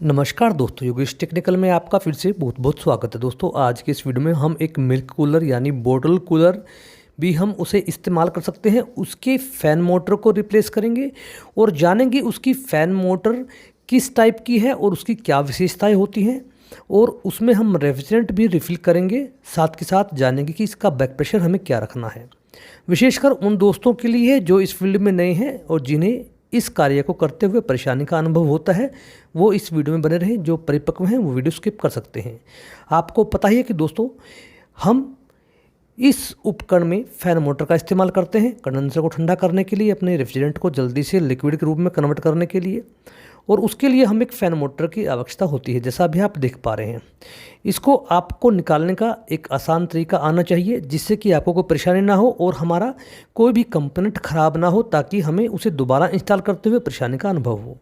नमस्कार दोस्तों, योगेश टेक्निकल में आपका फिर से बहुत बहुत स्वागत है। दोस्तों आज के इस वीडियो में हम एक मिल्क कूलर यानी बॉटल कूलर भी हम उसे इस्तेमाल कर सकते हैं, उसके फ़ैन मोटर को रिप्लेस करेंगे और जानेंगे उसकी फ़ैन मोटर किस टाइप की है और उसकी क्या विशेषताएं होती हैं, और उसमें हम रेफ्रिजरेंट भी रिफ़िल करेंगे। साथ के साथ जानेंगे कि इसका बैक प्रेशर हमें क्या रखना है। विशेषकर उन दोस्तों के लिए जो इस फील्ड में नए हैं और जिन्हें इस कार्य को करते हुए परेशानी का अनुभव होता है, वो इस वीडियो में बने रहें। जो परिपक्व हैं वो वीडियो स्किप कर सकते हैं। आपको पता ही है कि दोस्तों हम इस उपकरण में फ़ैन मोटर का इस्तेमाल करते हैं कंडेंसर को ठंडा करने के लिए, अपने रेफ्रिजरेंट को जल्दी से लिक्विड के रूप में कन्वर्ट करने के लिए, और उसके लिए हम एक फ़ैन मोटर की आवश्यकता होती है, जैसा अभी आप देख पा रहे हैं। इसको आपको निकालने का एक आसान तरीका आना चाहिए, जिससे कि आपको कोई परेशानी ना हो और हमारा कोई भी कंपोनेंट ख़राब ना हो, ताकि हमें उसे दोबारा इंस्टॉल करते हुए परेशानी का अनुभव हो।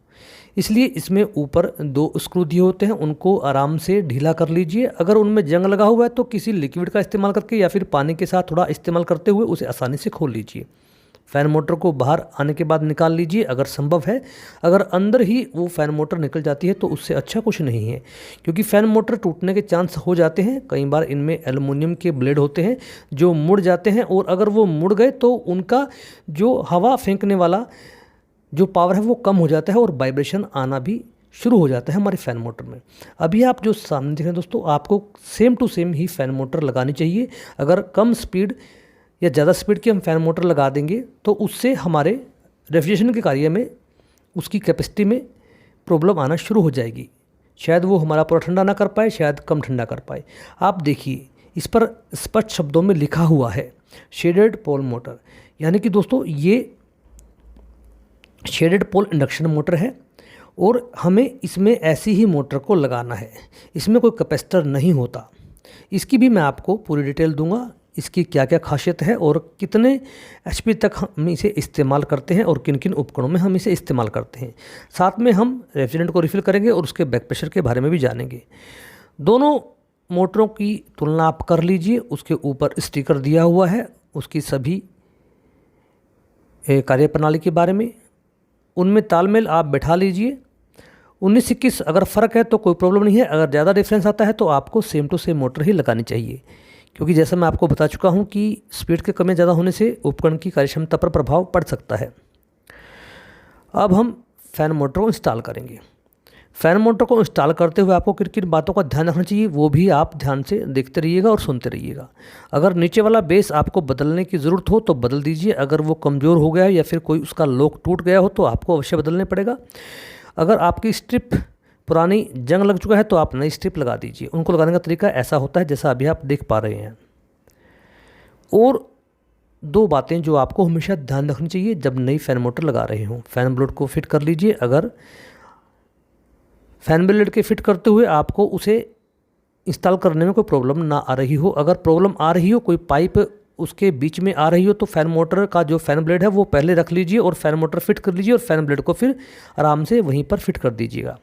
इसलिए इसमें ऊपर 2 स्क्रू दिए होते हैं, उनको आराम से ढीला कर लीजिए। अगर उनमें जंग लगा हुआ है तो किसी लिक्विड का इस्तेमाल करके या फिर पानी के साथ थोड़ा इस्तेमाल करते हुए उसे आसानी से खोल लीजिए। फ़ैन मोटर को बाहर आने के बाद निकाल लीजिए अगर संभव है। अगर अंदर ही वो फ़ैन मोटर निकल जाती है तो उससे अच्छा कुछ नहीं है, क्योंकि फ़ैन मोटर टूटने के चांस हो जाते हैं। कई बार इनमें एल्युमिनियम के ब्लेड होते हैं जो मुड़ जाते हैं, और अगर वो मुड़ गए तो उनका जो हवा फेंकने वाला जो पावर है वो कम हो जाता है और वाइब्रेशन आना भी शुरू हो जाता है हमारे फ़ैन मोटर में। अभी आप जो सामने देख रहे हैं दोस्तों, आपको सेम टू सेम ही फ़ैन मोटर लगानी चाहिए। अगर कम स्पीड या ज़्यादा स्पीड की हम फ़ैन मोटर लगा देंगे तो उससे हमारे रेफ्रिजरेशन के कार्य में, उसकी कैपेसिटी में प्रॉब्लम आना शुरू हो जाएगी। शायद वो हमारा पूरा ठंडा ना कर पाए, शायद कम ठंडा कर पाए। आप देखिए इस पर स्पष्ट शब्दों में लिखा हुआ है शेडेड पोल मोटर, यानी कि दोस्तों ये शेडेड पोल इंडक्शन मोटर है और हमें इसमें ऐसी ही मोटर को लगाना है। इसमें कोई कैपेसिटर नहीं होता। इसकी भी मैं आपको पूरी डिटेल दूंगा, इसकी क्या क्या खासियत है और कितने एचपी तक हम इसे इस्तेमाल करते हैं और किन किन उपकरणों में हम इसे इस्तेमाल करते हैं। साथ में हम रेफ्रिजरेंट को रिफ़िल करेंगे और उसके बैक प्रेशर के बारे में भी जानेंगे। दोनों मोटरों की तुलना आप कर लीजिए। उसके ऊपर स्टिकर दिया हुआ है उसकी सभी कार्यप्रणाली के बारे में, उनमें तालमेल आप बैठा लीजिए। 19-21 अगर फ़र्क है तो कोई प्रॉब्लम नहीं है। अगर ज़्यादा डिफरेंस आता है तो आपको सेम टू सेम मोटर ही लगानी चाहिए, क्योंकि जैसा मैं आपको बता चुका हूं कि स्पीड के कमी ज़्यादा होने से उपकरण की कार्यक्षमता पर प्रभाव पड़ सकता है। अब हम फ़ैन मोटर को इंस्टॉल करेंगे। फ़ैन मोटर को इंस्टॉल करते हुए आपको किन किन बातों का ध्यान रखना चाहिए वो भी आप ध्यान से देखते रहिएगा और सुनते रहिएगा। अगर नीचे वाला बेस आपको बदलने की ज़रूरत हो तो बदल दीजिए। अगर वो कमज़ोर हो गया है या फिर कोई उसका लॉक टूट गया हो तो आपको अवश्य बदलने पड़ेगा। अगर आपकी स्ट्रिप पुरानी जंग लग चुका है तो आप नई स्ट्रिप लगा दीजिए। उनको लगाने का तरीका ऐसा होता है जैसा अभी आप देख पा रहे हैं। और 2 बातें जो आपको हमेशा ध्यान रखनी चाहिए जब नई फ़ैन मोटर लगा रहे हों। फ़ैन ब्लेड को फिट कर लीजिए। अगर फ़ैन ब्लेड के फिट करते हुए आपको उसे इंस्टॉल करने में कोई प्रॉब्लम ना आ रही हो, अगर प्रॉब्लम आ रही हो, कोई पाइप उसके बीच में आ रही हो, तो फ़ैन मोटर का जो फ़ैन ब्लेड है वो पहले रख लीजिए और फ़ैन मोटर फिट कर लीजिए और फ़ैन ब्लेड को फिर आराम से वहीं पर फिट कर दीजिएगा।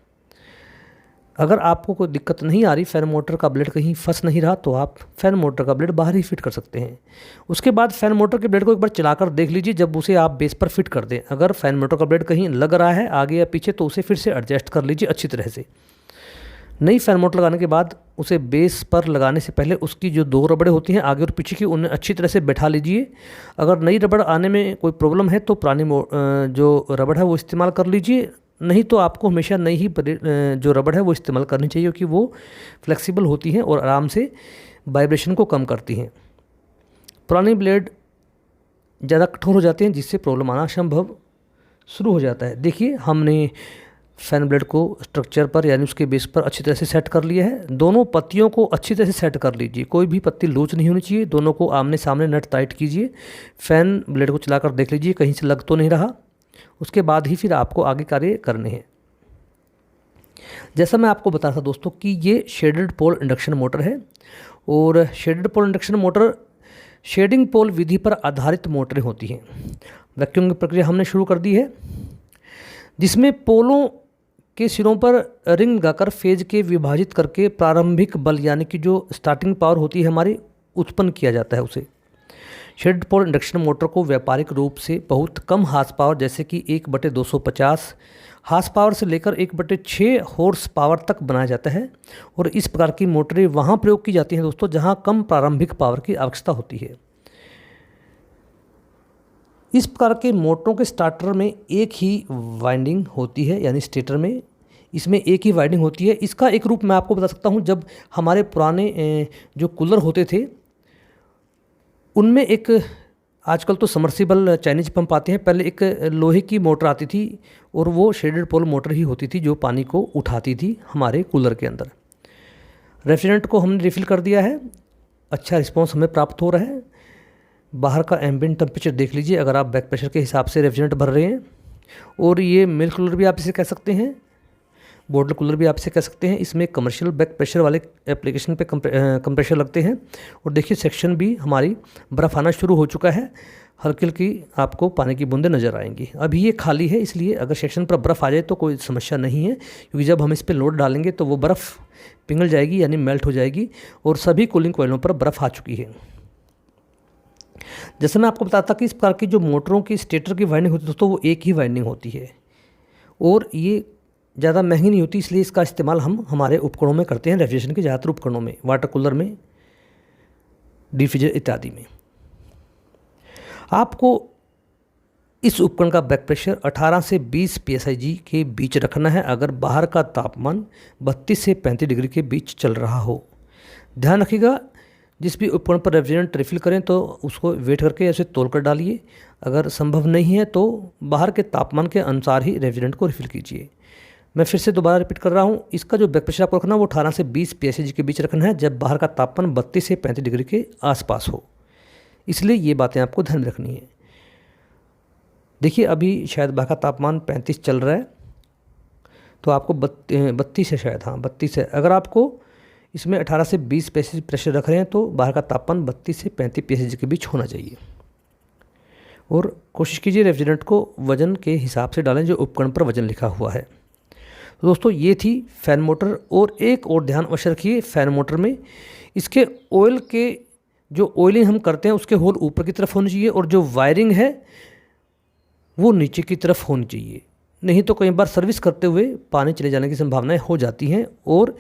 अगर आपको कोई दिक्कत नहीं आ रही, फ़ैन मोटर का ब्लेड कहीं फंस नहीं रहा, तो आप फ़ैन मोटर का ब्लेड बाहर ही फिट कर सकते हैं। उसके बाद फ़ैन मोटर के ब्लेड को एक बार चलाकर देख लीजिए जब उसे आप बेस पर फिट कर दें। अगर फ़ैन मोटर का ब्लेड कहीं लग रहा है आगे या पीछे तो उसे फिर से एडजस्ट कर लीजिए अच्छी तरह से। नई फ़ैन मोटर लगाने के बाद उसे बेस पर लगाने से पहले उसकी जो 2 रबड़ें होती हैं आगे और पीछे की, उन्हें अच्छी तरह से बैठा लीजिए। अगर नई रबड़ आने में कोई प्रॉब्लम है तो पुरानी जो रबड़ है वो इस्तेमाल कर लीजिए। नहीं तो आपको हमेशा नई ही जो रबड़ है वो इस्तेमाल करनी चाहिए, क्योंकि वो फ्लेक्सिबल होती हैं और आराम से वाइब्रेशन को कम करती हैं। पुरानी ब्लेड ज़्यादा कठोर हो जाते हैं जिससे प्रॉब्लम आना संभव शुरू हो जाता है। देखिए हमने फ़ैन ब्लेड को स्ट्रक्चर पर यानी उसके बेस पर अच्छी तरह से सेट कर लिया है। दोनों पत्तियों को अच्छी तरह से सेट कर लीजिए। कोई भी पत्ती लूज नहीं होनी चाहिए। दोनों को आमने सामने नट टाइट कीजिए। फ़ैन ब्लेड को चलाकर देख लीजिए कहीं से लग तो नहीं रहा। उसके बाद ही फिर आपको आगे कार्य करने हैं। जैसा मैं आपको बताया था दोस्तों कि ये शेडेड पोल इंडक्शन मोटर है, और shaded pole induction motor shading pole विधि पर आधारित मोटरें होती हैं। वैक्यूम की प्रक्रिया हमने शुरू कर दी है, जिसमें पोलों के सिरों पर रिंग लगाकर फेज के विभाजित करके प्रारंभिक बल यानी कि जो स्टार्टिंग पावर होती है हमारी उत्पन्न किया जाता है उसे। शेडेड पोल इंडक्शन मोटर को व्यापारिक रूप से बहुत कम हार्स पावर जैसे कि 1/250 हार्स पावर से लेकर 1/6 हॉर्स पावर तक बनाया जाता है और इस प्रकार की मोटरें वहाँ प्रयोग की जाती हैं दोस्तों जहाँ कम प्रारंभिक पावर की आवश्यकता होती है। इस प्रकार के मोटरों के स्टार्टर में एक ही वाइंडिंग होती है, यानी स्टेटर में इसमें एक ही वाइंडिंग होती है। इसका एक रूप मैं आपको बता सकता हूँ, जब हमारे पुराने जो कूलर होते थे उनमें एक, आजकल तो समर्सिबल चाइनीज पंप आते हैं, पहले एक लोहे की मोटर आती थी और वो शेडेड पोल मोटर ही होती थी जो पानी को उठाती थी हमारे कूलर के अंदर। रेफ्रिजरेंट को हमने रिफ़िल कर दिया है, अच्छा रिस्पांस हमें प्राप्त हो रहा है। बाहर का एम्बिएंट टेम्परेचर देख लीजिए अगर आप बैक प्रेशर के हिसाब से रेफ्रिजरेंट भर रहे हैं। और ये मिल्क कूलर भी आप इसे कह सकते हैं, बॉटल कूलर भी आप इसे कह सकते हैं। इसमें कमर्शियल बैक प्रेशर वाले एप्लीकेशन पे कंप्रेशर लगते हैं। और देखिए सेक्शन भी हमारी बर्फ़ आना शुरू हो चुका है, हल्की हल्की आपको पानी की बूंदें नज़र आएंगी। अभी ये खाली है, इसलिए अगर सेक्शन पर बर्फ़ आ जाए तो कोई समस्या नहीं है, क्योंकि जब हम इस पर लोड डालेंगे तो वो बर्फ़ पिघल जाएगी यानी मेल्ट हो जाएगी और सभी कूलिंग कॉइलों पर बर्फ़ आ चुकी है। जैसे मैं आपको बताता कि इस प्रकार की जो मोटरों की स्टेटर की वाइंडिंग होती है दोस्तों, वो एक ही वाइंडिंग होती है और ये ज़्यादा महंगी नहीं होती, इसलिए इसका इस्तेमाल हम हमारे उपकरणों में करते हैं, रेफ्रिजरेशन के ज़्यादातर उपकरणों में, वाटर कूलर में, डीप फ्रीजर इत्यादि में। आपको इस उपकरण का बैक प्रेशर 18 से 20 psi के बीच रखना है अगर बाहर का तापमान 32 से 35 डिग्री के बीच चल रहा हो। ध्यान रखिएगा, जिस भी उपकरण पर रेफ्रिजरेंट रिफ़िल करें तो उसको वेट करके ऐसे तोल कर डालिए। अगर संभव नहीं है तो बाहर के तापमान के अनुसार ही रेफ्रिजरेंट को रिफ़िल कीजिए। मैं फिर से दोबारा रिपीट कर रहा हूँ, इसका जो बैक प्रेशर आपको रखना है वो 18 से 20 psi के बीच रखना है जब बाहर का तापमान 32 से 35 डिग्री के आसपास हो। इसलिए ये बातें आपको ध्यान में रखनी है। देखिए अभी शायद बाहर का तापमान 35 चल रहा है, तो आपको 32 है शायद, हाँ 32 है। अगर आपको इसमें 18 से 20 psi प्रेशर रख रहे हैं तो बाहर का तापमान 32 से 35 psi के बीच होना चाहिए। और कोशिश कीजिए रेफ्रिजरेंट को वज़न के हिसाब से डालें जो उपकरण पर वज़न लिखा हुआ है। तो दोस्तों ये थी फ़ैन मोटर। और एक और ध्यान अवश्य रखिए, फ़ैन मोटर में इसके ऑयल के जो ऑयलिंग हम करते हैं उसके होल ऊपर की तरफ होनी चाहिए और जो वायरिंग है वो नीचे की तरफ होनी चाहिए, नहीं तो कई बार सर्विस करते हुए पानी चले जाने की संभावनाएं हो जाती हैं। और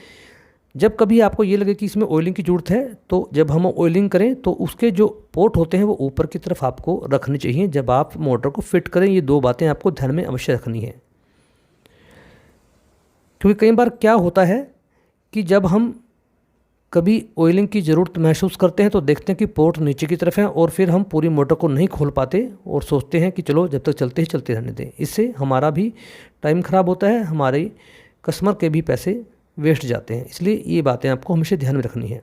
जब कभी आपको ये लगे कि इसमें ऑयलिंग की ज़रूरत है तो जब हम ऑयलिंग करें तो उसके जो पोर्ट होते हैं वो ऊपर की तरफ आपको रखने चाहिए जब आप मोटर को फिट करें। ये दो बातें आपको ध्यान में अवश्य रखनी है, क्योंकि कई बार क्या होता है कि जब हम कभी ऑयलिंग की ज़रूरत महसूस करते हैं तो देखते हैं कि पोर्ट नीचे की तरफ है और फिर हम पूरी मोटर को नहीं खोल पाते और सोचते हैं कि चलो जब तक चलते ही चलते रहने दें। इससे हमारा भी टाइम ख़राब होता है, हमारे कस्टमर के भी पैसे वेस्ट जाते हैं। इसलिए ये बातें आपको हमेशा ध्यान में रखनी है।